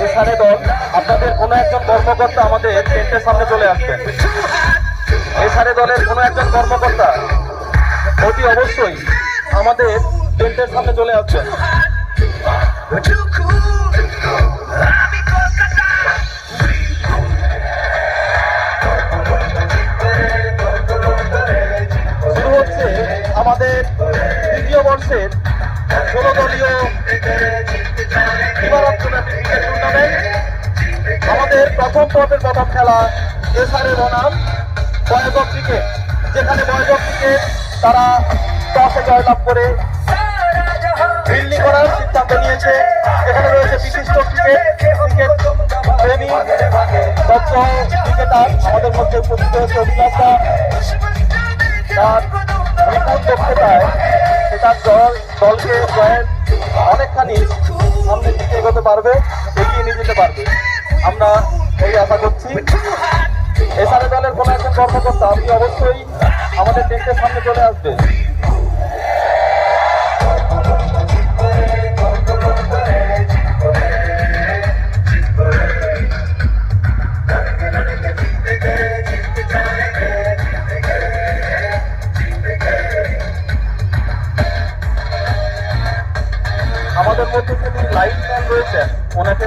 এখানে দল আপনাদের কোনো একজন কর্মকর্তা আমাদের টেন্টের সামনে চলে আসবেন। এখানে দলের কোনো একজন কর্মকর্তা অতি অবশ্যই আমাদের টেন্টের সামনে চলে আসবেন। শুরু হচ্ছে আমাদের তৃতীয় বর্ষের 16 দলীয় টুর্নামেন্ট। আমাদের প্রথম পর্বের প্রথম খেলা এসআরএ বনাম বয়েজ অফ ক্রিকেট, যেখানে বয়েজ অফ ক্রিকেট তারা টসে জয়লাভ করে ফিল্ডিং করার সিদ্ধান্ত নিয়েছে। এখানে রয়েছে বিশিষ্ট ক্রিকেট প্রেমী সবসহ ক্রিকেটার আমাদের মধ্যে উপস্থিত হয়েছে অভিলাষা। তার নিপুণ দক্ষতায় তার দলকে জয়ের অনেকখানি সামনের দিকে এগোতে পারবে, এগিয়ে নিয়ে যেতে পারবে, আমরা এই আশা করছি। এসআরএ দলের কোনো একজন কর্মকর্তা আপনি অবশ্যই আমাদের টেন্টের সামনে চলে আসবে। আমাদের মধ্যে যিনি লাইন ম্যান রয়েছেন ওনাকে